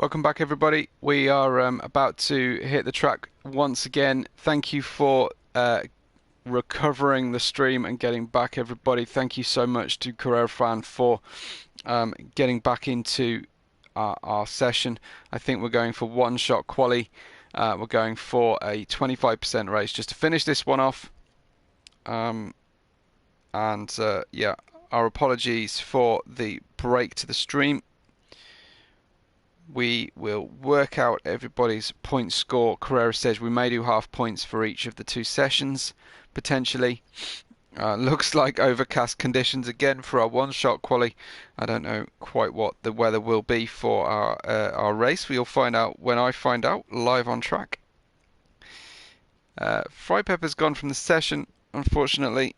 Welcome back, everybody. We are about to hit the track once again. Thank you for recovering the stream and getting back, everybody. Thank you so much to Carrera Fan for getting back into our session. I think we're going for one-shot quali. We're going for a 25% race just to finish this one off. Yeah, our apologies for the break to the stream. We will work out everybody's point score. Carrera says we may do half points for each of the two sessions, potentially. Looks like overcast conditions again for our one-shot quali. I don't know quite what the weather will be for our race. We'll find out when I find out, live on track. Fry Pepper's gone from the session, unfortunately,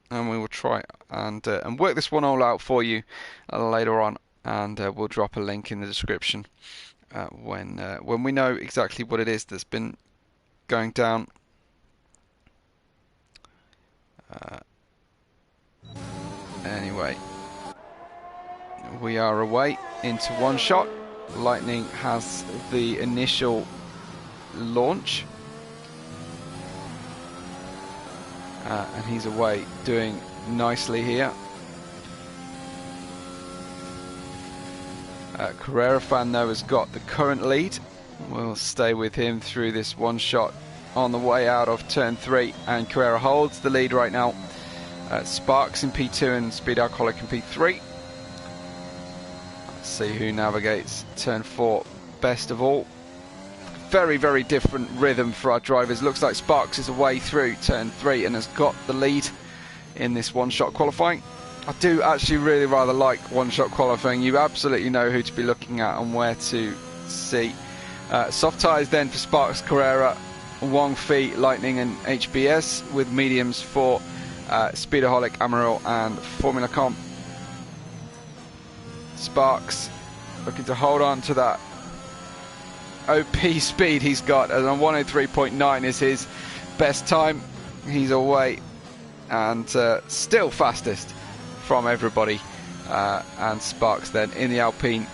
and we will try and work this one all out for you later on. And we'll drop a link in the description when we know exactly what it is that's been going down. Anyway, we are away into one shot. Lightning has the initial launch, and he's away doing nicely here. Carrera Fan, though, has got the current lead. We'll stay with him through this one shot on the way out of turn 3, and Carrera holds the lead right now. Sparks in P2 and Speed Alcoholic in P3. Let's see who navigates turn 4 best of all. Very, very different rhythm for our drivers. Looks like Sparks is away through turn 3 and has got the lead in this one-shot qualifying. I do actually really rather like one-shot qualifying. You absolutely know who to be looking at and where to see. Soft tyres then for Sparks, Carrera, Wong Fei, Lightning and HBS, with mediums for Speedaholic, Amarillo and Formula Com. Sparks looking to hold on to that OP speed he's got, and on 103.9 is his best time. He's away and still fastest from everybody, and Sparks then in the Alpine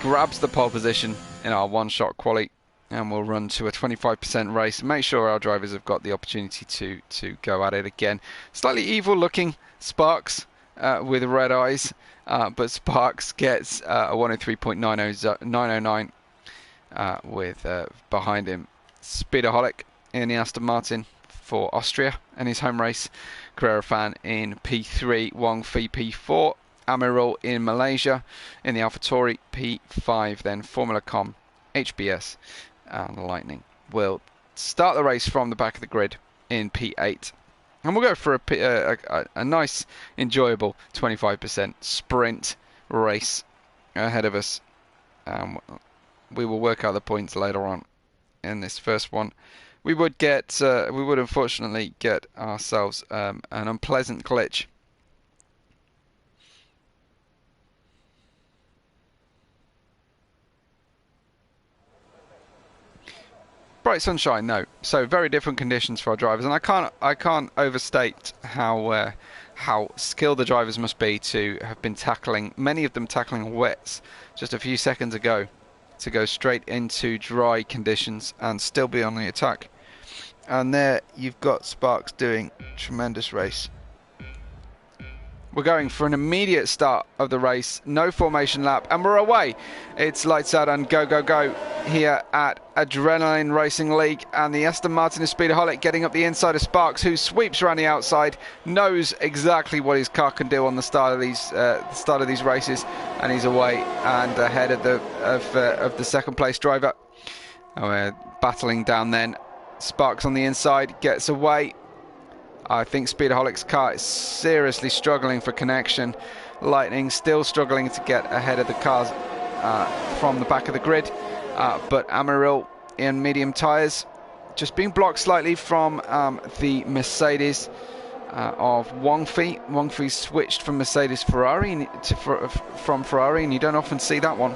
grabs the pole position in our one-shot quali, and we'll run to a 25% race. Make sure our drivers have got the opportunity to go at it again. Slightly evil looking Sparks with red eyes, but Sparks gets a 103.909 with behind him Speedaholic in the Aston Martin for Austria and his home race. Carrera Fan in P3, Wong Fei P4, Amarillo in Malaysia in the AlphaTauri P5, then Formula Com, HBS and Lightning will start the race from the back of the grid in P8, and we'll go for a nice enjoyable 25% sprint race ahead of us. We will work out the points later on in this first one. We would unfortunately get ourselves an unpleasant glitch. Bright sunshine, no. So very different conditions for our drivers, and I can't overstate how skilled the drivers must be to have been tackling, many of them tackling wets just a few seconds ago, to go straight into dry conditions and still be on the attack. And there you've got Sparks doing tremendous race. We're going for an immediate start of the race, no formation lap, and we're away. It's lights out and go, go, go here at Adrenaline Racing League, and the Aston Martin is Speedaholic getting up the inside of Sparks, who sweeps around the outside, knows exactly what his car can do on the start of these races, and he's away and ahead of the second place driver. We're battling down then. Sparks on the inside gets away. I think Speedaholic's car is seriously struggling for connection. Lightning still struggling to get ahead of the cars from the back of the grid, but Amarillo in medium tyres, just being blocked slightly from the Mercedes of Wong Fei. Wong Fei switched from Mercedes Ferrari from Ferrari, and you don't often see that one.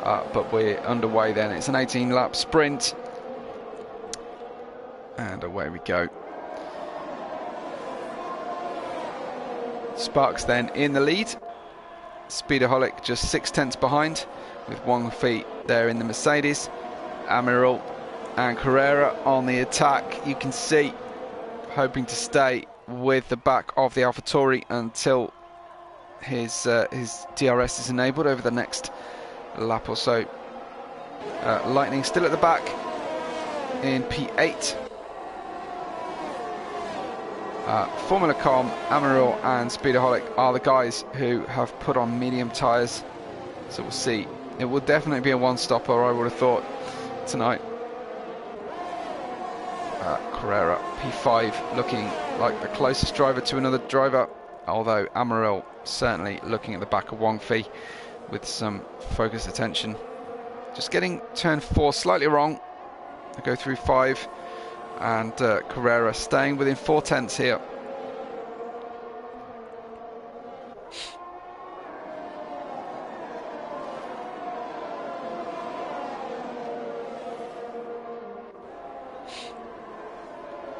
But we're underway then. It's an 18-lap sprint, and away we go. Sparks then in the lead. Speedaholic just 6 tenths behind. with Wang Fei there in the Mercedes. Amiral and Carrera on the attack. You can see, hoping to stay with the back of the AlphaTauri until his DRS is enabled over the next lap or so. Lightning still at the back in P8. Formula Com, Amiral and Speedaholic are the guys who have put on medium tyres, so we'll see. It will definitely be a one-stopper, I would have thought, tonight. Carrera, P5, looking like the closest driver to another driver, although Amiral certainly looking at the back of Wang Fei with some focused attention. Just getting turn 4 slightly wrong. I go through 5, and Carrera staying within 4/10 here.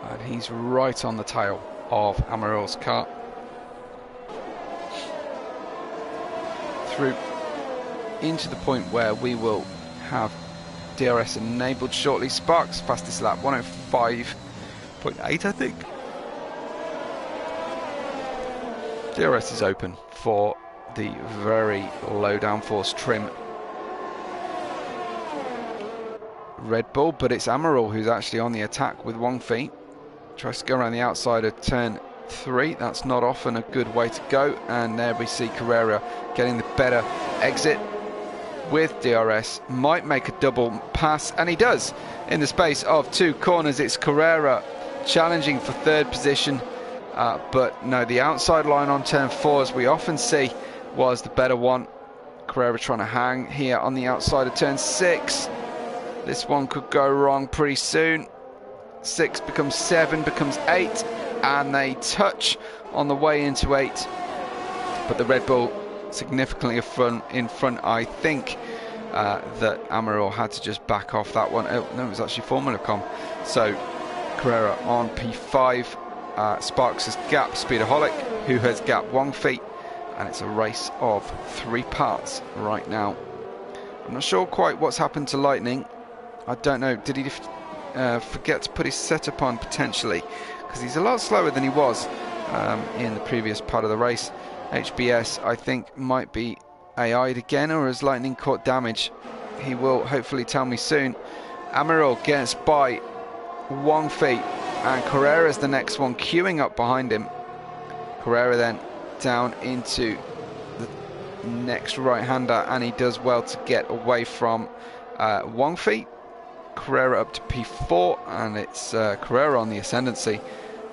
And he's right on the tail of Amiral's car. Through into the point where we will have DRS enabled shortly. Sparks fastest lap 105.8, I think. DRS is open for the very low downforce trim Red Bull, but it's Amiral who's actually on the attack with Wang Fei. Tries to go around the outside of turn 3. That's not often a good way to go, and there we see Carrera getting the better exit with DRS. Might make a double pass, and he does in the space of 2 corners. It's Carrera challenging for 3rd position, but no, the outside line on turn 4, as we often see, was the better one. Carrera trying to hang here on the outside of turn 6. This one could go wrong pretty soon. 6 becomes 7, becomes 8, and they touch on the way into 8, but the Red Bull significantly in front. I think that Amiral had to just back off that one. Oh, no, it was actually Formula Com. So Carrera on P5. Sparks has gapped Speedaholic, who has gapped Wang Fei, and it's a race of 3 parts right now. I'm not sure quite what's happened to Lightning. I don't know. Did he forget to put his setup on potentially? Because he's a lot slower than he was in the previous part of the race. HBS, I think, might be AI'd again, or has Lightning caught damage? He will hopefully tell me soon. Amiral gets by Wang Fei, and Carrera's the next one queuing up behind him. Carrera then down into the next right-hander, and he does well to get away from Wang Fei. Carrera up to P4, and it's Carrera on the ascendancy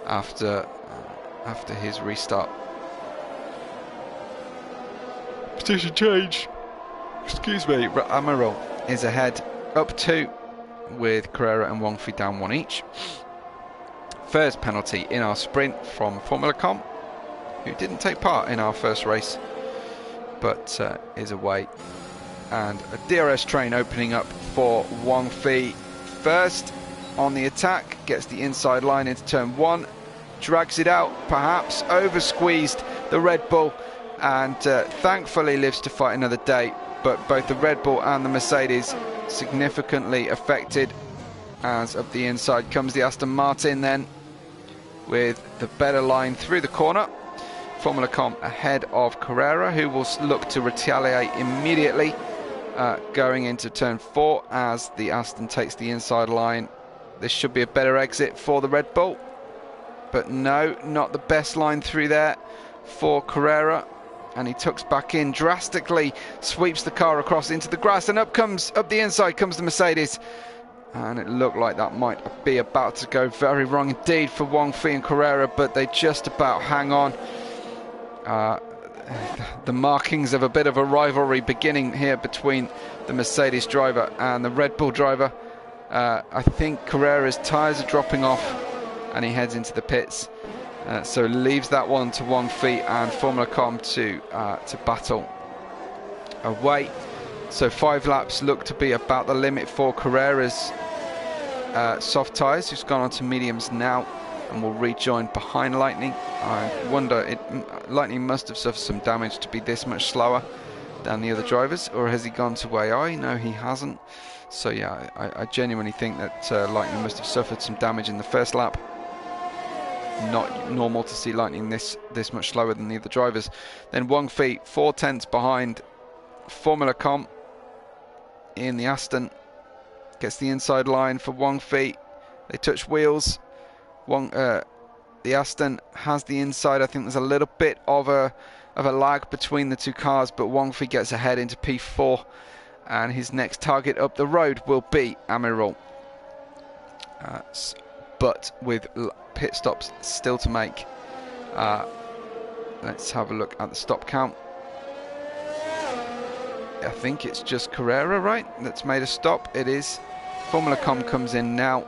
after his restart. Position change. Excuse me. Amiral is ahead, up 2, with Carrera and Wang Fei down 1 each. First penalty in our sprint from Formula Com, who didn't take part in our first race, but is away. And a DRS train opening up for Wang Fei. First on the attack, gets the inside line into turn 1, drags it out, perhaps over squeezed the Red Bull, and thankfully lives to fight another day. But both the Red Bull and the Mercedes significantly affected, as up the inside comes the Aston Martin then, with the better line through the corner. Formula Com ahead of Carrera, who will look to retaliate immediately going into turn 4 as the Aston takes the inside line. This should be a better exit for the Red Bull, but no, not the best line through there for Carrera, and he tucks back in drastically, sweeps the car across into the grass, and up the inside comes the Mercedes, and it looked like that might be about to go very wrong indeed for Wang Fei and Carrera, but they just about hang on. The markings of a bit of a rivalry beginning here between the Mercedes driver and the Red Bull driver. I think Carrera's tyres are dropping off, and he heads into the pits. So leaves that one to Wang Fei and Formula Com to battle away. So 5 laps look to be about the limit for Carrera's soft tyres, who's gone on to mediums now and will rejoin behind Lightning. I wonder, Lightning must have suffered some damage to be this much slower. than the other drivers, or has he gone to AI? No, he hasn't. So yeah, I genuinely think that Lightning must have suffered some damage in the first lap. Not normal to see Lightning this much slower than the other drivers. Then Wang Fei 4/10 behind Formula Com in the Aston. Gets the inside line for Wang Fei. They touch wheels. The Aston has the inside. I think there's a little bit of a lag between the two cars, but Wang Fei gets ahead into P4, and his next target up the road will be Amiral. But with pit stops still to make. Let's have a look at the stop count. I think it's just Carrera, right, that's made a stop. It is. Formula Com comes in now.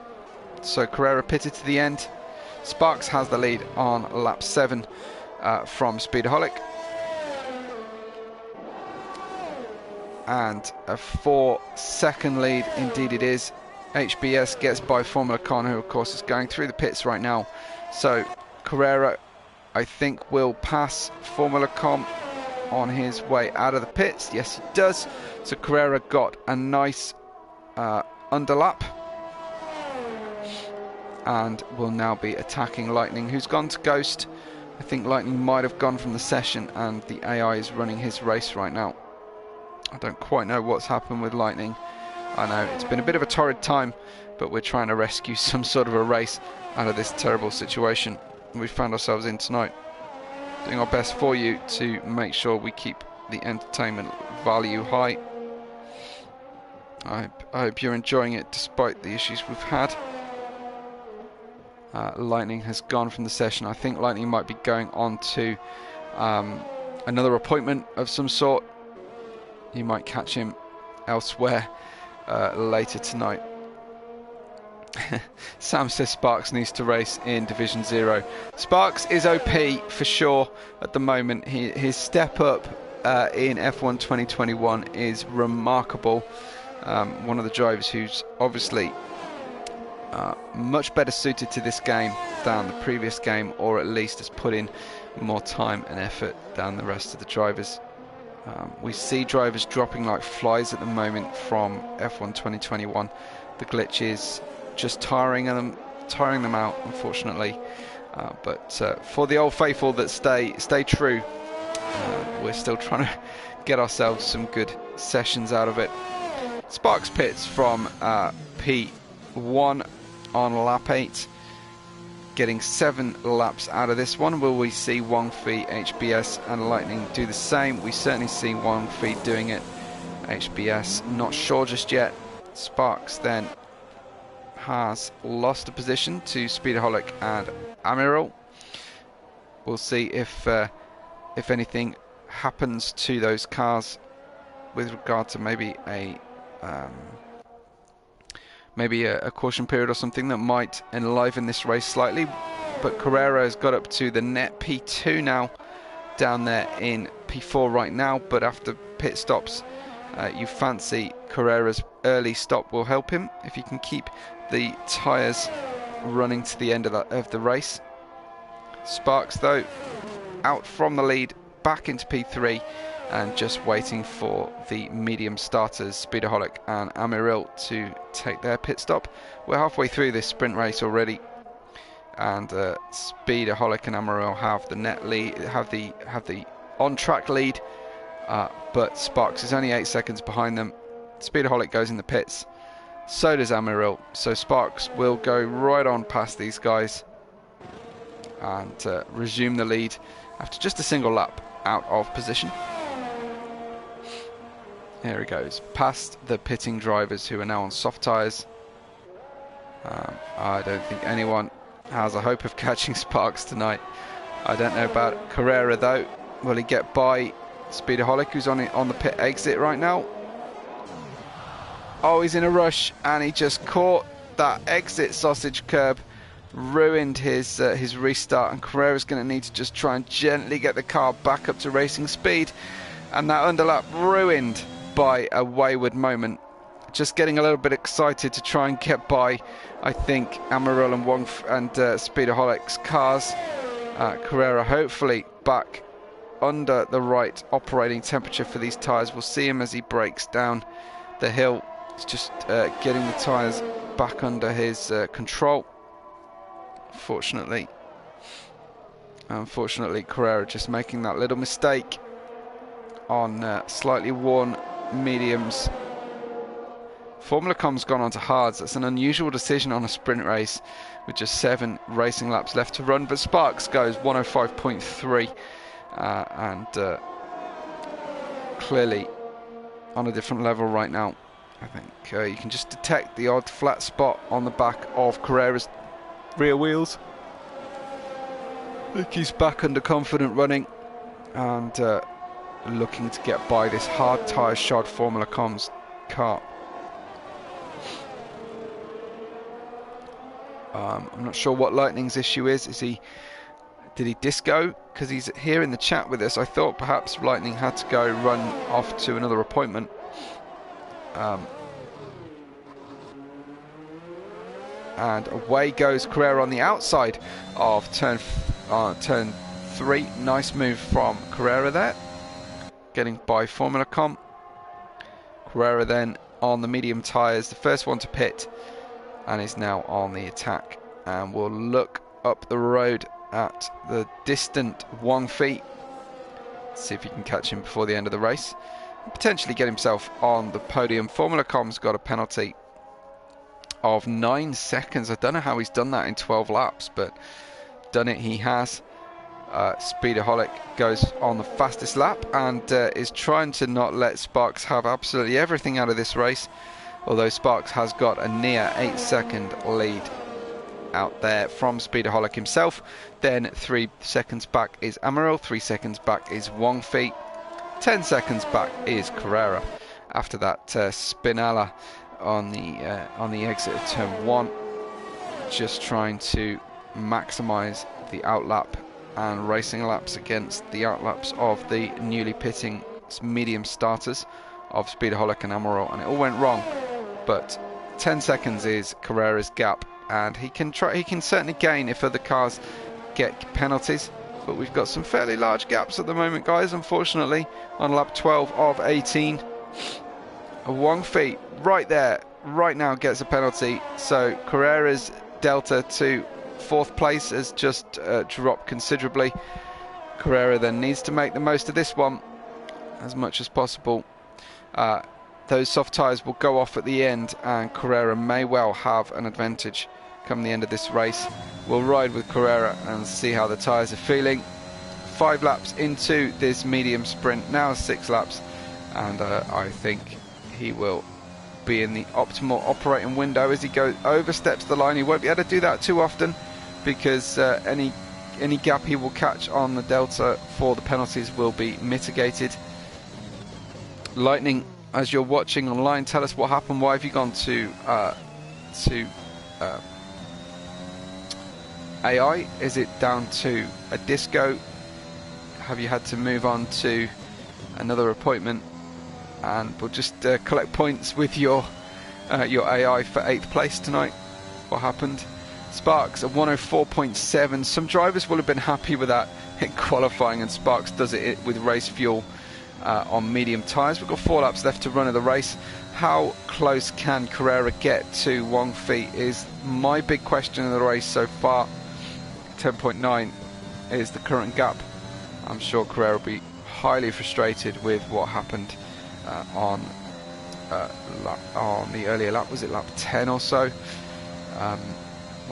So Carrera pitted to the end. Sparks has the lead on lap 7 from Speedaholic. And a 4-second lead, indeed it is. HBS gets by Formula Com, who of course is going through the pits right now. So Carrera, I think, will pass Formula Com on his way out of the pits. Yes, he does. So Carrera got a nice underlap, and will now be attacking Lightning, who's gone to Ghost. I think Lightning might have gone from the session, and the AI is running his race right now. I don't quite know what's happened with Lightning. I know it's been a bit of a torrid time, but we're trying to rescue some sort of a race out of this terrible situation we found ourselves in tonight. Doing our best for you to make sure we keep the entertainment value high. I hope you're enjoying it despite the issues we've had. Lightning has gone from the session. I think Lightning might be going on to another appointment of some sort. You might catch him elsewhere later tonight. Sam says Sparks needs to race in Division 0. Sparks is OP for sure at the moment. His step up in F1 2021 is remarkable. One of the drivers who's obviously much better suited to this game than the previous game, or at least has put in more time and effort than the rest of the drivers. We see drivers dropping like flies at the moment from F1 2021. The glitch is just tiring them out, unfortunately. But for the old faithful that stay true, we're still trying to get ourselves some good sessions out of it. Sparks pits from P1 on lap 8, getting 7 laps out of this one. Will we see Wang Fei, HBS and Lightning do the same? We certainly see Wang Fei doing it. HBS not sure just yet. Sparks then has lost a position to Speedaholic and Amiral. We'll see if anything happens to those cars with regard to maybe a caution period or something that might enliven this race slightly. But Carrera has got up to the net P2 now, down there in P4 right now. But after pit stops, you fancy Carrera's early stop will help him if he can keep the tyres running to the end of the race. Sparks, though, out from the lead, back into P3, and just waiting for the medium starters, Speedaholic and Amiral, to take their pit stop. We're halfway through this sprint race already, and Speedaholic and Amiral have the net lead, have the on-track lead, but Sparks is only 8 seconds behind them. Speedaholic goes in the pits, so does Amiral, so Sparks will go right on past these guys and resume the lead after just a single lap out of position. Here he goes, past the pitting drivers who are now on soft tyres. I don't think anyone has a hope of catching Sparks tonight. I don't know about Carrera though. Will he get by Speedaholic, who's on the pit exit right now? Oh, he's in a rush, and he just caught that exit sausage curb, ruined his restart, and Carrera's going to need to just try and gently get the car back up to racing speed, and that underlap ruined by a wayward moment. Just getting a little bit excited to try and get by, I think, Amiral and Speedaholic's cars. Carrera hopefully back under the right operating temperature for these tyres. We'll see him as he breaks down the hill. It's just getting the tyres back under his control. Unfortunately, Carrera just making that little mistake on slightly worn mediums. Formula Com's gone on to hards. That's an unusual decision on a sprint race with just 7 racing laps left to run. But Sparks goes 105.3 and clearly on a different level right now. I think you can just detect the odd flat spot on the back of Carrera's rear wheels. I think he's back under confident running and looking to get by this hard tyre shod Formula Com's car. I'm not sure what Lightning's issue is. Did he disco? Because he's here in the chat with us. I thought perhaps Lightning had to go run off to another appointment. And away goes Carrera on the outside of turn 3. Nice move from Carrera there, getting by Formula Com. Carrera then on the medium tyres, the first one to pit, and is now on the attack. And we'll look up the road at the distant Wang Fi, see if he can catch him before the end of the race and potentially get himself on the podium. Formula Com's got a penalty of 9 seconds. I don't know how he's done that in 12 laps, but done it he has. Speedaholic goes on the fastest lap and is trying to not let Sparks have absolutely everything out of this race, although Sparks has got a near 8-second lead out there from Speedaholic himself. Then 3 seconds back is Amaral, 3 seconds back is Wang Fi, 10 seconds back is Carrera after that Spinella on the exit of turn 1, just trying to maximize the outlap and racing laps against the outlaps of the newly pitting medium starters of Speedaholic and Amaral, and it all went wrong. But 10 seconds is Carrera's gap, and he can certainly gain if other cars get penalties, but we've got some fairly large gaps at the moment, guys, unfortunately, on lap 12 of 18. Wang Fi right there right now gets a penalty, so Carrera's delta to 4th place has just dropped considerably. Carrera then needs to make the most of this one as much as possible. Those soft tyres will go off at the end, and Carrera may well have an advantage come the end of this race. We'll ride with Carrera and see how the tyres are feeling. 5 laps into this medium sprint, now 6 laps, and I think he will be in the optimal operating window as he oversteps the line. He won't be able to do that too often because any gap he will catch on the delta for the penalties will be mitigated. Lightning, as you're watching online, tell us what happened. Why have you gone to AI? Is it down to a disco? Have you had to move on to another appointment? And we'll just collect points with your AI for 8th place tonight. What happened? Sparks at 104.7. Some drivers will have been happy with that in qualifying, and Sparks does it with race fuel on medium tyres. We've got 4 laps left to run of the race. How close can Carrera get to Wang Fi is my big question of the race so far. 10.9 is the current gap. I'm sure Carrera will be highly frustrated with what happened on the earlier lap. Was it lap 10 or so,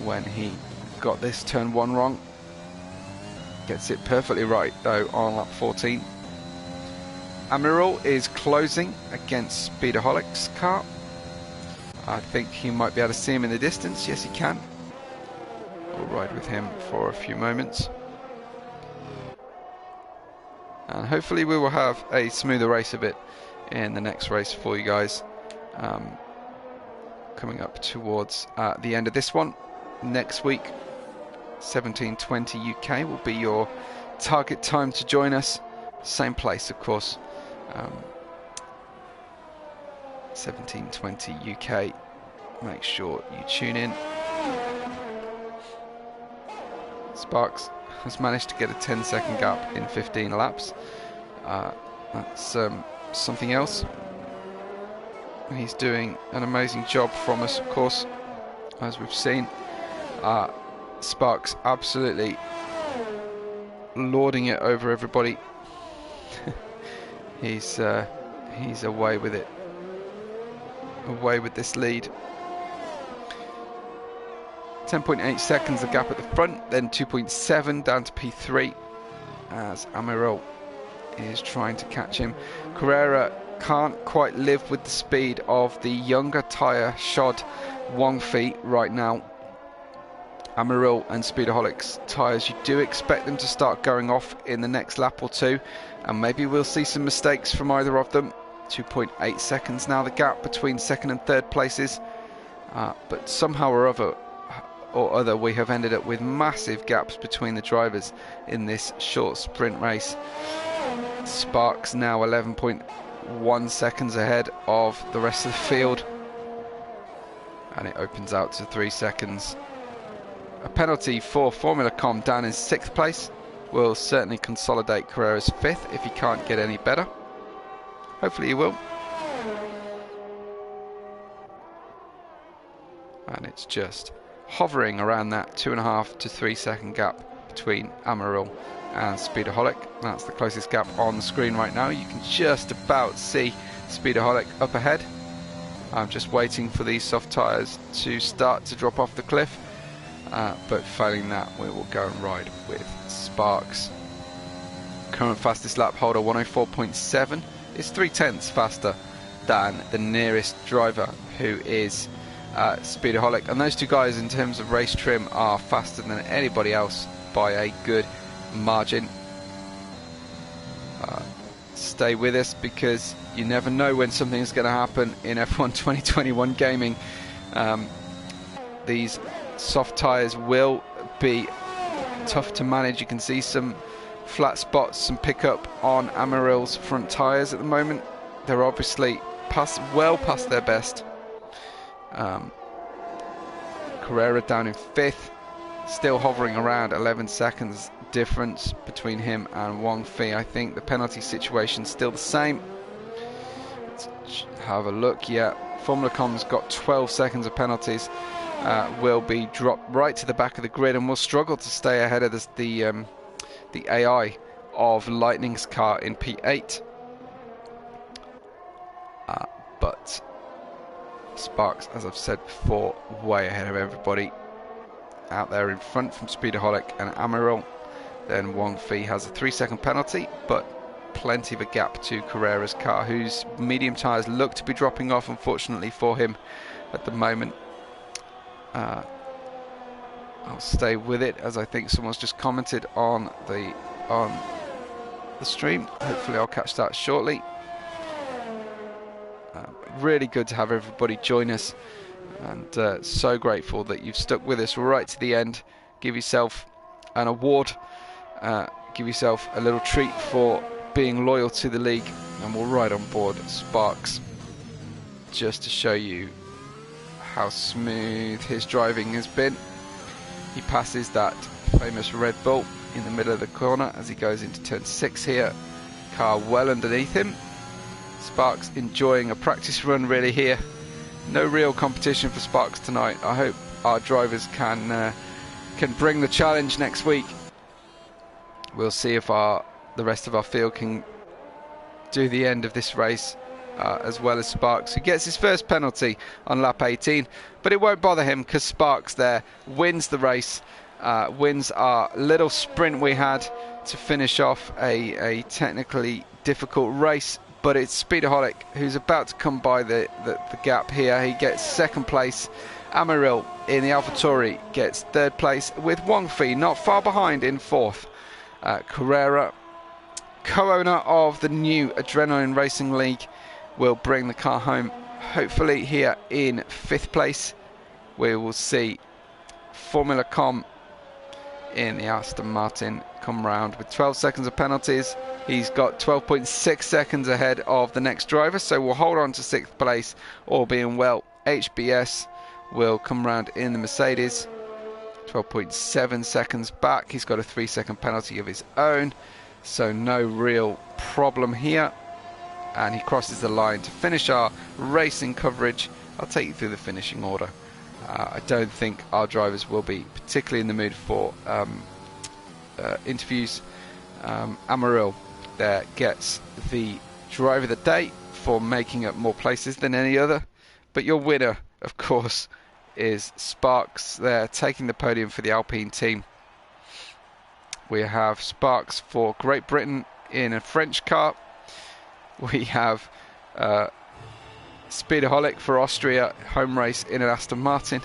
when he got this turn 1 wrong? Gets it perfectly right though on lap 14. Amaral is closing against Speedaholic's car. I think he might be able to see him in the distance. Yes, he can. We'll ride with him for a few moments, and hopefully we will have a smoother race of it in the next race for you guys. Coming up towards the end of this one. Next week, 17:20 UK will be your target time to join us. Same place, of course. 17:20 UK. Make sure you tune in. Sparks has managed to get a 10-second gap in 15 laps. That's something else. He's doing an amazing job from us, of course, as we've seen. Sparks absolutely lording it over everybody. He's away with it, away with this lead. 10.8 seconds the gap at the front, then 2.7 down to P3 as Amiral is trying to catch him. Carrera can't quite live with the speed of the younger tyre shod Wang Fi right now. Amiral and Speedoholic's tyres, you do expect them to start going off in the next lap or two, and maybe we'll see some mistakes from either of them. 2.8 seconds now the gap between second and third places, but somehow or other we have ended up with massive gaps between the drivers in this short sprint race. Sparks now 11.1 seconds ahead of the rest of the field, and it opens out to 3 seconds. A penalty for Formula Com down in 6th place will certainly consolidate Carrera's 5th if he can't get any better. Hopefully he will. And it's just hovering around that 2.5 to 3 second gap between Amiral and Speedoholic. That's the closest gap on the screen right now. You can just about see Speedoholic up ahead. I'm just waiting for these soft tyres to start to drop off the cliff. But failing that, we will go and ride with Sparks. Current fastest lap holder 104.7 is 0.3 faster than the nearest driver, who is Speedoholic. And those two guys, in terms of race trim, are faster than anybody else by a good margin. Stay with us, because you never know when something is going to happen in F1 2021 gaming. These soft tyres will be tough to manage. You can see some flat spots, some pickup on Amiral's front tyres at the moment. They're obviously well past their best. Carrera down in 5th, still hovering around 11 seconds difference between him and Wang Fi. I think the penalty situation's still the same. Let's have a look. Yeah, Formula Com's got 12 seconds of penalties. Will be dropped right to the back of the grid, and will struggle to stay ahead of the AI of Lightning's car in P8. But Sparks, as I've said before, way ahead of everybody. Out there in front from Speedoholic and Amiral. Then Wang Fi has a 3-second penalty, but plenty of a gap to Carrera's car, whose medium tyres look to be dropping off, unfortunately for him at the moment. I'll stay with it, as I think someone's just commented on the stream. Hopefully I'll catch that shortly. Really good to have everybody join us, and so grateful that you've stuck with us right to the end. Give yourself an award, give yourself a little treat for being loyal to the league, and we'll ride on board Sparks just to show you how smooth his driving has been. He passes that famous Red Bull in the middle of the corner as he goes into turn 6 here. Car well underneath him. Sparks enjoying a practice run really here. No real competition for Sparks tonight. I hope our drivers can bring the challenge next week. We'll see if the rest of our field can do the end of this race as well as Sparks, who gets his first penalty on lap 18, but it won't bother him because Sparks there wins the race, wins our little sprint we had to finish off a technically difficult race. But it's Speedoholic who's about to come by the gap here. He gets 2nd place. Amiral in the AlphaTauri gets 3rd place, with Wang Fi not far behind in 4th. Carrera, co-owner of the new Adrenaline Racing League, will bring the car home, hopefully here in 5th place. We will see Formula Com in the Aston Martin come round with 12 seconds of penalties. He's got 12.6 seconds ahead of the next driver, so we'll hold on to 6th place. All being well, HBS will come round in the Mercedes. 12.7 seconds back. He's got a 3-second penalty of his own, so no real problem here. And he crosses the line to finish our racing coverage. I'll take you through the finishing order. I don't think our drivers will be particularly in the mood for interviews. Amaryl there gets the driver of the day for making up more places than any other. But your winner, of course, is Sparks there, taking the podium for the Alpine team. We have Sparks for Great Britain in a French car. We have Speedaholic for Austria, home race in an Aston Martin.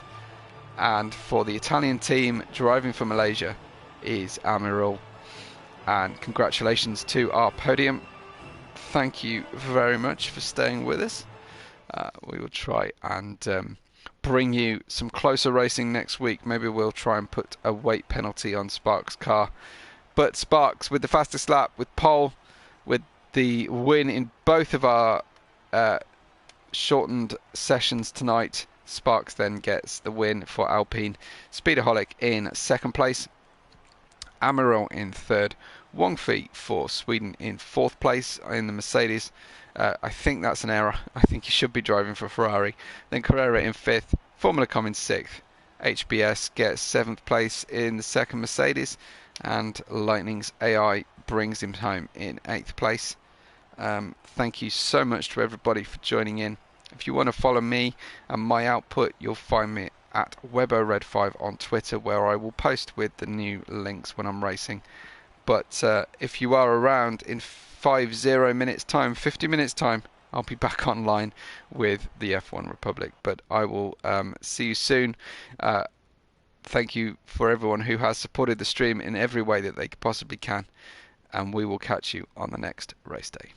And for the Italian team, driving for Malaysia, is Amaryl. And congratulations to our podium. Thank you very much for staying with us. We will try and bring you some closer racing next week. Maybe we'll try and put a weight penalty on Sparks' car. But Sparks with the fastest lap, with pole, with the win in both of our shortened sessions tonight. Sparks then gets the win for Alpine. Speedaholic in second place. Amaryl in third. Wong Fei for Sweden in fourth place in the Mercedes. I think that's an error. I think he should be driving for Ferrari. Then Carrera in fifth. Formula Com in sixth. HBS gets seventh place in the second Mercedes. And Lightning's AI brings him home in eighth place. Thank you so much to everybody for joining in. If you want to follow me and my output, you'll find me at WebORed5 on Twitter, where I will post with the new links when I'm racing. But if you are around in 50 minutes time, 50 minutes time, I'll be back online with the F1 Republic. But I will see you soon. Thank you for everyone who has supported the stream in every way that they possibly can. And we will catch you on the next race day.